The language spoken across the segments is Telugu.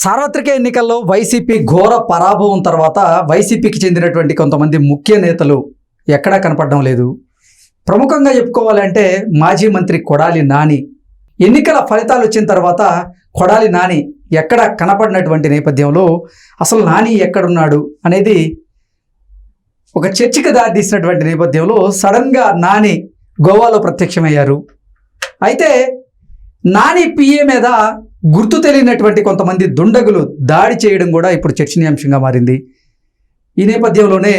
సార్వత్రిక ఎన్నికల్లో వైసీపీ ఘోర పరాభవం తర్వాత వైసీపీకి చెందినటువంటి కొంతమంది ముఖ్య నేతలు ఎక్కడా కనపడడం లేదు. ప్రముఖంగా చెప్పుకోవాలంటే మాజీ మంత్రి కొడాలి నాని ఎన్నికల ఫలితాలు వచ్చిన తర్వాత కొడాలి నాని ఎక్కడ కనపడినటువంటి నేపథ్యంలో అసలు నాని ఎక్కడున్నాడు అనేది ఒక చర్చకు దారితీసినటువంటి నేపథ్యంలో సడన్గా నాని గోవాలో ప్రత్యక్షమయ్యారు. అయితే నాని పిఏ మీద గుర్తు తెలియనటువంటి కొంతమంది దుండగులు దాడి చేయడం కూడా ఇప్పుడు చర్చనీయాంశంగా మారింది. ఈ నేపథ్యంలోనే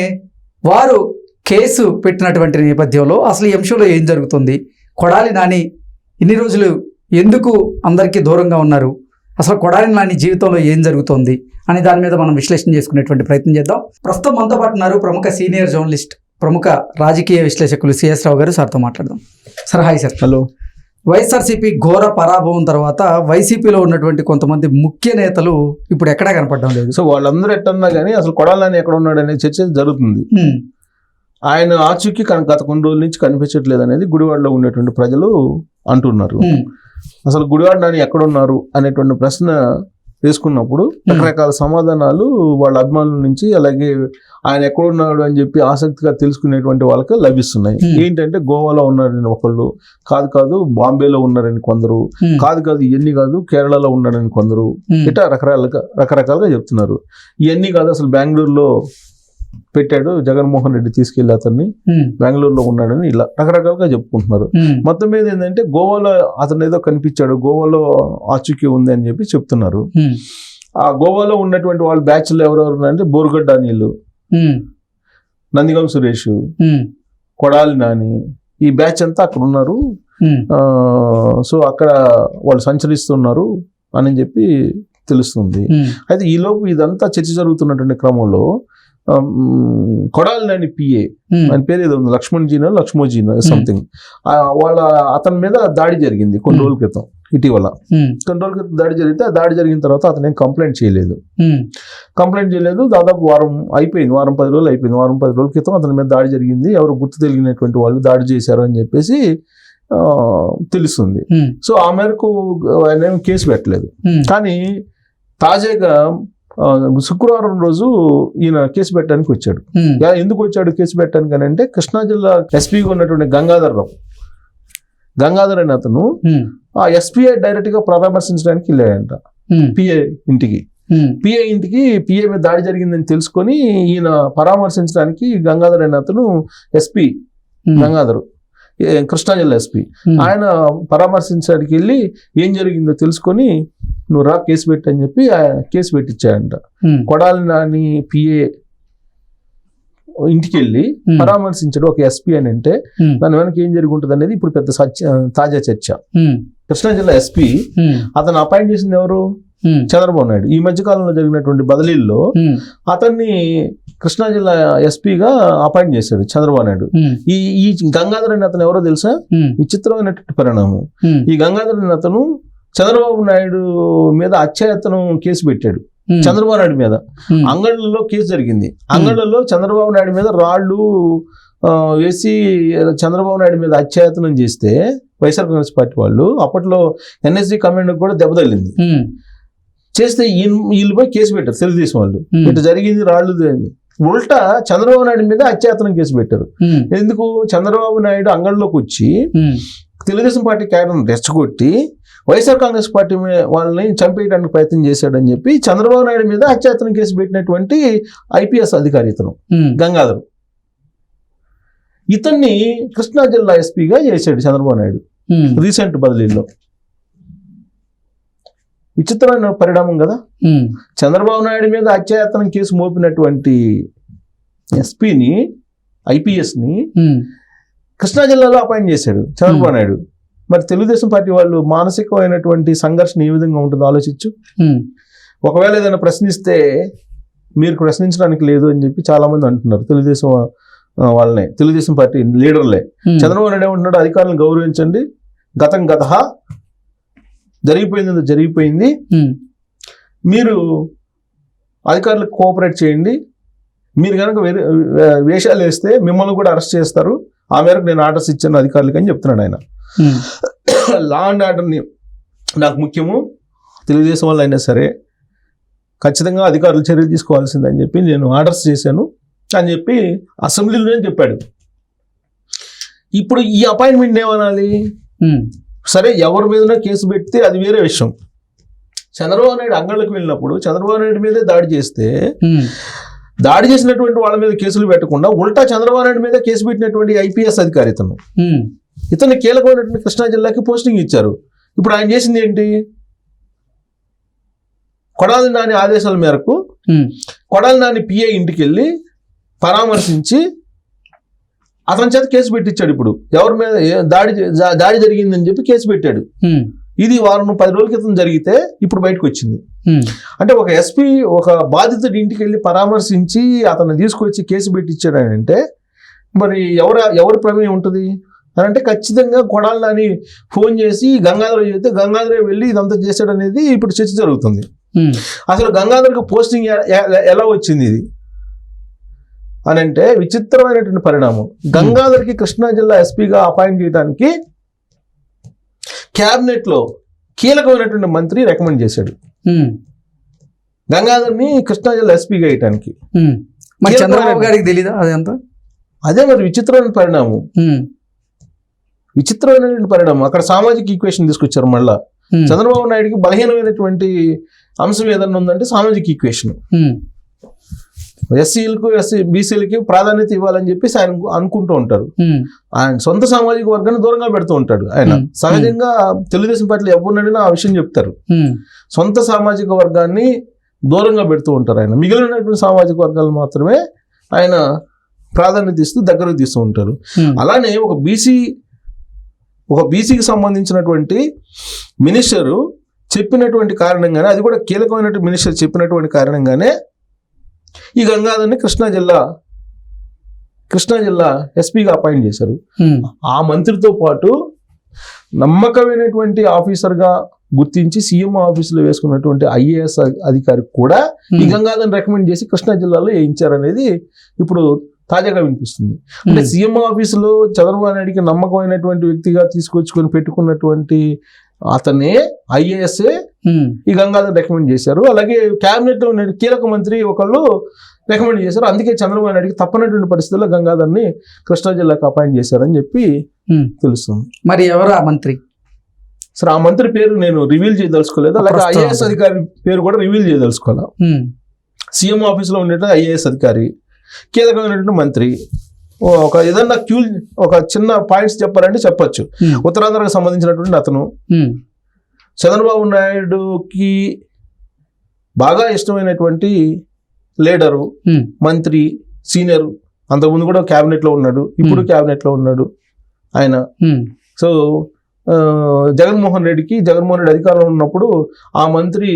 వారు కేసు పెట్టినటువంటి నేపథ్యంలో అసలు ఈ అంశంలో ఏం జరుగుతుంది, కొడాలి నాని ఇన్ని రోజులు ఎందుకు అందరికీ దూరంగా ఉన్నారు, అసలు కొడాలి నాని జీవితంలో ఏం జరుగుతోంది అనే దాని మీద మనం విశ్లేషణ చేసుకునేటువంటి ప్రయత్నం చేద్దాం. ప్రస్తుతం మనతో పాటు ఉన్నారు ప్రముఖ సీనియర్ జర్నలిస్ట్, ప్రముఖ రాజకీయ విశ్లేషకులు సిఎస్ రావు గారు. సార్తో మాట్లాడదాం. Sir hi sir. Hello. YSRCP ఘోర పరాభవం తర్వాత వైసీపీలో ఉన్నటువంటి కొంతమంది ముఖ్య నేతలు ఇప్పుడు ఎక్కడా కనపడడం లేదు. సో వాళ్ళందరూ ఎట్టన్నా కానీ అసలు కొడాలి నాని ఎక్కడ ఉన్నాడు అనే చర్చ జరుగుతుంది. ఆయన ఆచూకీ గత కొన్ని రోజుల నుంచి కనిపించట్లేదు అనేది గుడివాడలో ఉండేటువంటి ప్రజలు అంటున్నారు. అసలు గుడివాడ నాని ఎక్కడున్నారు అనేటువంటి ప్రశ్న వేసుకున్నప్పుడు రకరకాల సమాధానాలు వాళ్ళ అభిమానుల నుంచి, అలాగే ఆయన ఎక్కడున్నాడు అని చెప్పి ఆసక్తిగా తెలుసుకునేటువంటి వాళ్ళకి లభిస్తున్నాయి. ఏంటంటే గోవాలో ఉన్నారని ఒకళ్ళు, కాదు బాంబేలో ఉన్నారని కొందరు, కాదు ఇవన్నీ కాదు కేరళలో ఉన్నారని కొందరు, ఇట్లా రకరకాలుగా చెప్తున్నారు. ఇవన్నీ కాదు అసలు బెంగళూరులో పెట్టాడు జగన్మోహన్ రెడ్డి, తీసుకెళ్లి అతన్ని బెంగళూరులో ఉన్నాడని ఇలా రకరకాలుగా చెప్పుకుంటున్నారు. మొత్తం మీద ఏంటంటే గోవాలో అతను ఏదో కనిపించాడు, గోవాలో ఆచూకీ ఉంది అని చెప్పి చెప్తున్నారు. ఆ గోవాలో ఉన్నటువంటి వాళ్ళ బ్యాచ్లు ఎవరెవరు అంటే బోరుగడ్డ అనిల్, నందిగం సురేష్, కొడాలి నాని, ఈ బ్యాచ్ అంతా అక్కడ ఉన్నారు. సో అక్కడ వాళ్ళు సంచరిస్తున్నారు అని చెప్పి తెలుస్తుంది. అయితే ఈలోపు ఇదంతా చర్చ జరుగుతున్నటువంటి క్రమంలో కొడాలి నాని పిఏ, ఆయన పేరు ఏదో ఉంది, లక్ష్మోజీనో సంథింగ్, అతని మీద దాడి జరిగింది కొన్ని రోజుల క్రితం. ఇటీవల కొన్ని రోజుల క్రితం దాడి జరిగితే ఆ దాడి జరిగిన తర్వాత అతను ఏం కంప్లైంట్ చేయలేదు. దాదాపు వారం 10 రోజులు అయిపోయింది. వారం 10 రోజుల క్రితం అతని మీద దాడి జరిగింది, ఎవరు గుర్తు తెలియనటువంటి వాళ్ళు దాడి చేశారు అని చెప్పేసి తెలుస్తుంది. సో ఆ మేరకు ఆయన ఏం కేసు పెట్టలేదు. కానీ తాజాగా శుక్రవారం రోజు ఈయన కేసు పెట్టడానికి వచ్చాడు. ఎందుకు వచ్చాడు కేసు పెట్టడానికి అని అంటే, కృష్ణా జిల్లా ఎస్పీగా ఉన్నటువంటి గంగాధర్ అని అతను ఆ ఎస్పీఐ డైరెక్ట్ గా పరామర్శించడానికి వెళ్ళాడంట పిఏ ఇంటికి. పిఏ మీద దాడి జరిగిందని తెలుసుకొని ఈయన పరామర్శించడానికి గంగాధర్ అని అతను ఎస్పీ గంగాధర్, కృష్ణా జిల్లా ఎస్పీ, ఆయన పరామర్శించడానికి వెళ్ళి ఏం జరిగిందో తెలుసుకొని నువ్వు రా కేసు పెట్టి అని చెప్పి కేసు పెట్టించాడంట. కొడాలి నాని పిఏ ఇంటికి వెళ్ళి పరామర్శించాడు ఒక ఎస్పీ అని అంటే దాని వెనక ఏం జరిగి ఉంటుంది అనేది ఇప్పుడు పెద్ద తాజా చర్చ. కృష్ణా జిల్లా ఎస్పీ అతను అపాయింట్ చేసింది ఎవరు? చంద్రబాబు నాయుడు. ఈ మధ్య కాలంలో జరిగినటువంటి బదిలీల్లో అతన్ని కృష్ణా జిల్లా ఎస్పీగా అపాయింట్ చేశాడు చంద్రబాబు నాయుడు. ఈ గంగాధర్ అని అతను ఎవరో తెలుసా? విచిత్రమైనటువంటి పరిణామం. ఈ గంగాధర్ అని అతను చంద్రబాబు నాయుడు మీద అత్యాయతనం కేసు పెట్టాడు. చంద్రబాబు నాయుడు మీద అంగళ్ళలో కేసు జరిగింది. అంగళ్ళలో చంద్రబాబు నాయుడు మీద రాళ్లు వేసి చంద్రబాబు నాయుడు మీద అత్యాయతనం చేస్తే వైఎస్ఆర్ కాంగ్రెస్ పార్టీ వాళ్ళు అప్పట్లో ఎన్ఎస్జీ కమాండ్ కూడా దెబ్బ తగిలింది. చేస్తే వీళ్ళపై కేసు పెట్టారు తెలుగుదేశం వాళ్ళు. ఇట్లా జరిగింది రాళ్ళు ఉల్టా చంద్రబాబు నాయుడు మీద అత్యాయతనం కేసు పెట్టారు. ఎందుకు? చంద్రబాబు నాయుడు అంగళ్ళలోకి వచ్చి తెలుగుదేశం పార్టీ క్యాడర్ను రెచ్చగొట్టి వైఎస్ఆర్ కాంగ్రెస్ పార్టీ వాళ్ళని చంపేయడానికి ప్రయత్నం చేశాడని చెప్పి చంద్రబాబు నాయుడు మీద అత్యాయతనం కేసు పెట్టినటువంటి ఐపీఎస్ అధికారి ఇతను గంగాధర్. ఇతన్ని కృష్ణా జిల్లా ఎస్పీగా చేశాడు చంద్రబాబు నాయుడు రీసెంట్ బదిలీలో. విచిత్రమైన పరిణామం కదా. చంద్రబాబు నాయుడు మీద అత్యాయతనం కేసు మోపినటువంటి ఎస్పీని, ఐపీఎస్ని కృష్ణా జిల్లాలో అపాయింట్ చేశాడు చంద్రబాబు నాయుడు. మరి తెలుగుదేశం పార్టీ వాళ్ళు మానసికమైనటువంటి సంఘర్షణ ఏ విధంగా ఉంటుందో ఆలోచించు. ఒకవేళ ఏదైనా ప్రశ్నిస్తే మీరు ప్రశ్నించడానికి లేదు అని చెప్పి చాలా మంది అంటున్నారు తెలుగుదేశం వాళ్ళనే, తెలుగుదేశం పార్టీ లీడర్లే. చంద్రబాబు నాయుడు ఏమంటున్నాడు? అధికారులను గౌరవించండి, గతం జరిగిపోయింది, మీరు అధికారులకు కోఆపరేట్ చేయండి, మీరు కనుక వేషాలు వేస్తే మిమ్మల్ని కూడా అరెస్ట్ చేస్తారు, ఆ మేరకు నేను ఆర్డర్స్ ఇచ్చాను అధికారులకి అని చెప్తున్నాడు ఆయన. లా అండ్ ఆర్డర్ని నాకు ముఖ్యము, తెలుగుదేశం వాళ్ళు అయినా సరే ఖచ్చితంగా అధికారులు చర్యలు తీసుకోవాల్సిందని చెప్పి నేను ఆర్డర్స్ చేశాను అని చెప్పి అసెంబ్లీలోనే చెప్పాడు. ఇప్పుడు ఈ అపాయింట్మెంట్ ఏమనాలి? సరే, ఎవరి మీదనో కేసు పెడితే అది వేరే విషయం. చంద్రబాబు నాయుడు అంగళ్ళకి వెళ్ళినప్పుడు చంద్రబాబు నాయుడు మీదే దాడి చేస్తే దాడి చేసినటువంటి వాళ్ళ మీద కేసులు పెట్టకుండా ఉల్టా చంద్రబాబు నాయుడు మీద కేసు పెట్టినటువంటి ఐపీఎస్ అధికారి ఇతను కీలకమైనటువంటి కృష్ణా జిల్లాకి పోస్టింగ్ ఇచ్చారు. ఇప్పుడు ఆయన చేసింది ఏంటి? కొడాలి నాని ఆదేశాల మేరకు కొడాలి నాని పిఏ ఇంటికి వెళ్ళి పరామర్శించి అతని చేత కేసు పెట్టించాడు. ఇప్పుడు ఎవరి మీద దాడి జరిగిందని చెప్పి కేసు పెట్టాడు. ఇది వారం 10 రోజుల క్రితం జరిగితే ఇప్పుడు బయటకు వచ్చింది. అంటే ఒక ఎస్పీ ఒక బాధితుడి ఇంటికి వెళ్ళి పరామర్శించి అతన్ని తీసుకొచ్చి కేసు పెట్టించాడు అని అంటే మరి ఎవరి ప్రమేయం ఉంటుంది అని అంటే ఖచ్చితంగా కొడాలి నాని ఫోన్ చేసి గంగాధర చెప్తే గంగాధరే వెళ్ళి ఇదంతా చేశాడు అనేది ఇప్పుడు చర్చ జరుగుతుంది. అసలు గంగాధర్కి పోస్టింగ్ ఎలా వచ్చింది ఇది అని అంటే విచిత్రమైనటువంటి పరిణామం. గంగాధర్కి కృష్ణా జిల్లా ఎస్పీగా అపాయింట్ చేయడానికి క్యాబినెట్ లో కీలకమైనటువంటి మంత్రి రికమెండ్ చేశాడు గంగాధర్ని కృష్ణా జిల్లా ఎస్పీగా వేయటానికి. చంద్రబాబు గారికి తెలీదా అదంతా? అదే మరి విచిత్రమైన పరిణామం. అక్కడ సామాజిక ఈక్వేషన్ తీసుకొచ్చారు. మళ్ళా చంద్రబాబు నాయుడికి బలహీనమైనటువంటి అంశం ఏదన్నా ఉందంటే సామాజిక ఈక్వేషన్. ఎస్సీలకు బీసీలకి ప్రాధాన్యత ఇవ్వాలని చెప్పేసి ఆయన అనుకుంటూ ఉంటారు. ఆయన సొంత సామాజిక వర్గాన్ని దూరంగా పెడుతూ ఉంటాడు. ఆయన సహజంగా తెలుగుదేశం పార్టీలో ఎవరినైనా ఆ విషయం చెప్తారు. సొంత సామాజిక వర్గాన్ని దూరంగా పెడుతూ ఉంటారు. ఆయన మిగిలినటువంటి సామాజిక వర్గాలు మాత్రమే ఆయన ప్రాధాన్యత ఇస్తూ దగ్గరకు తీస్తూ ఉంటారు. అలానే ఒక బీసీకి సంబంధించినటువంటి మినిస్టరు చెప్పినటువంటి కారణంగానే, అది కూడా కీలకమైనటువంటి మినిస్టర్ చెప్పినటువంటి కారణంగానే ఈ గంగాధర్ని కృష్ణా జిల్లా ఎస్పీగా అపాయింట్ చేశారు. ఆ మంత్రితో పాటు నమ్మకమైనటువంటి ఆఫీసర్గా గుర్తించి సీఎం ఆఫీసులో వేసుకున్నటువంటి ఐఏఎస్ అధికారి కూడా ఈ గంగాధర్ని రికమెండ్ చేసి కృష్ణా జిల్లాలో వేయించారనేది ఇప్పుడు తాజాగా వినిపిస్తుంది. అంటే సీఎం ఆఫీసులో చంద్రబాబు నాయుడికి నమ్మకమైనటువంటి వ్యక్తిగా తీసుకొచ్చుకొని పెట్టుకున్నటువంటి అతనే ఐఏఎస్ ఈ గంగాధర్ రికమెండ్ చేశారు. అలాగే క్యాబినెట్ లో కీలక మంత్రి ఒకళ్ళు రికమెండ్ చేశారు. అందుకే చంద్రబాబు నాయుడికి తప్పనటువంటి పరిస్థితుల్లో గంగాధర్ని కృష్ణా జిల్లాకు అపాయింట్ చేశారని చెప్పి తెలుస్తుంది. మరి ఎవరు ఆ మంత్రి? సరే, ఆ మంత్రి పేరు నేను రివీల్ చేయదలుచుకోలేదు. అలాగే ఐఏఎస్ అధికారి పేరు కూడా రివీల్ చేయదలుచుకోవాలి. సీఎం ఆఫీసులో ఉండేటువంటి ఐఏఎస్ అధికారి, కీలకమైనటువంటి మంత్రి. ఏదన్నా ఒక చిన్న పాయింట్స్ చెప్పాలంటే చెప్పొచ్చు. ఉత్తరాంధ్రకు సంబంధించినటువంటి అతను చంద్రబాబు నాయుడుకి బాగా ఇష్టమైనటువంటి లీడరు, మంత్రి, సీనియర్. అంతకుముందు కూడా క్యాబినెట్ లో ఉన్నాడు, ఇప్పుడు క్యాబినెట్ లో ఉన్నాడు ఆయన. సో జగన్మోహన్ రెడ్డి అధికారంలో ఉన్నప్పుడు ఆ మంత్రి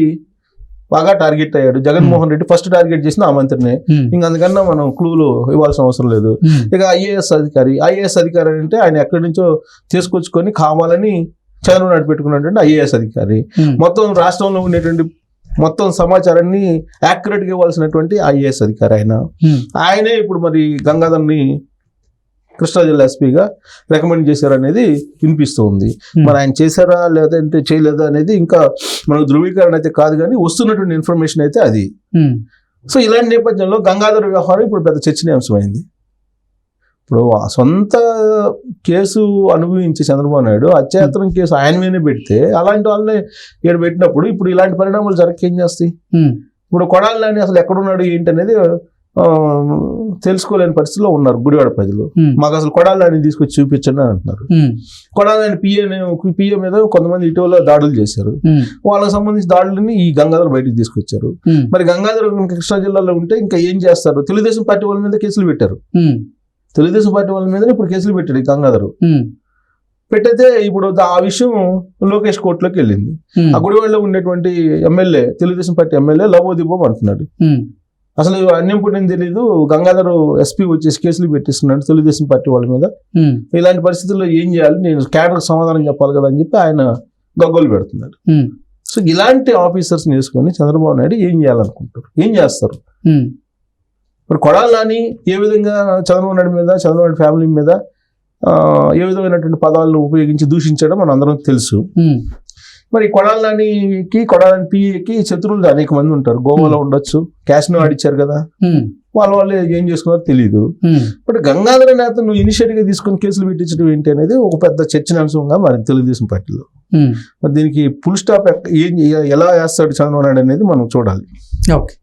బాగా టార్గెట్ అయ్యాడు. జగన్మోహన్ రెడ్డి ఫస్ట్ టార్గెట్ చేసిన ఆ మంత్రినే. ఇంకా అందుకన్నా మనం క్లూలు ఇవ్వాల్సిన అవసరం లేదు. ఇక ఐఏఎస్ అధికారి అంటే ఆయన ఎక్కడి నుంచో తీసుకొచ్చుకొని కావాలని చంద్రబాబు నాయుడు పెట్టుకున్నటువంటి ఐఏఎస్ అధికారి. మొత్తం రాష్ట్రంలో ఉండేటువంటి మొత్తం సమాచారాన్ని యాక్యురేట్ గా ఇవ్వాల్సినటువంటి ఐఏఎస్ అధికారి ఆయనే ఇప్పుడు మరి గంగాధర్ని కృష్ణా జిల్లా ఎస్పీగా రికమెండ్ చేశారనేది వినిపిస్తూ ఉంది. మరి ఆయన చేశారా లేదంటే చేయలేదా అనేది ఇంకా మనకు ధృవీకరణ అయితే కాదు, కానీ వస్తున్నటువంటి ఇన్ఫర్మేషన్ అయితే అది. సో ఇలాంటి నేపథ్యంలో గంగాధర్ వ్యవహారం ఇప్పుడు పెద్ద చర్చనీయాంశమైంది. ఇప్పుడు సొంత కేసు అనుభవించి చంద్రబాబు నాయుడు అత్యాచారం కేసు ఆయన మీదనే పెడితే అలాంటి వాళ్ళని ఇక్కడ పెట్టినప్పుడు ఇప్పుడు ఇలాంటి పరిణామాలు జరగకేం చేస్తాయి? ఇప్పుడు కొడాలి నాని అసలు ఎక్కడున్నాడు ఏంటి అనేది తెలుసుకోలేని పరిస్థితిలో ఉన్నారు గుడివాడ ప్రజలు. మాకు అసలు కొడాలి నాని తీసుకొచ్చి చూపించండి అని అంటున్నారు. కొడాలి నాని పిఏ మీద కొంతమంది ఇటీవల దాడులు చేశారు. వాళ్ళకి సంబంధించి దాడులని ఈ గంగాధర్ బయటకు తీసుకొచ్చారు. మరి గంగాధర్ కృష్ణా జిల్లాలో ఉంటే ఇంకా ఏం చేస్తారు? తెలుగుదేశం పార్టీ వాళ్ళ మీద కేసులు పెట్టారు. తెలుగుదేశం పార్టీ వాళ్ళ మీద ఇప్పుడు కేసులు పెట్టాడు ఈ గంగాధర్. పెట్టయితే ఇప్పుడు ఆ విషయం లోకేష్ కోర్టులోకి వెళ్ళింది. ఆ గుడివాడలో ఉండేటువంటి ఎమ్మెల్యే, తెలుగుదేశం పార్టీ ఎమ్మెల్యే లబోదిబోం అంటున్నాడు. అసలు అన్యం పుట్టింది తెలీదు, గంగాధర్ ఎస్పీ వచ్చేసి కేసులు పెట్టిస్తున్నాడు తెలుగుదేశం పార్టీ వాళ్ళ మీద. ఇలాంటి పరిస్థితుల్లో ఏం చేయాలి, నేను క్యాడర్ సమాధానం చెప్పాలి కదా అని చెప్పి ఆయన గగ్గోలు పెడుతున్నాడు. సో ఇలాంటి ఆఫీసర్స్ వేసుకొని చంద్రబాబు నాయుడు ఏం చేయాలనుకుంటారు, ఏం చేస్తారు? ఇప్పుడు కొడాలి నాని ఏ విధంగా చంద్రబాబు నాయుడు మీద, చంద్రబాబు నాయుడు ఫ్యామిలీ మీద ఏ విధమైనటువంటి పదాలను ఉపయోగించి దూషించడం మన అందరం తెలుసు. మరి కొడాలని పిఏకి శత్రువులు అనేక మంది ఉంటారు. గోవాలో ఉండొచ్చు, క్యాష్ను ఆడిచ్చారు కదా, వాళ్ళు ఏం చేసుకున్నారో తెలియదు. బట్ గంగాధర నేత నువ్వు ఇనిషియేటివ్ గా తీసుకుని కేసులు పెట్టించడం ఏంటి అనేది ఒక పెద్ద చర్చనాంశంగా మరి తెలుగుదేశం పార్టీలో. మరి దీనికి ఫుల్ స్టాప్ ఎలా వేస్తాడు చంద్రబాబు నాయుడు అనేది మనం చూడాలి. ఓకే.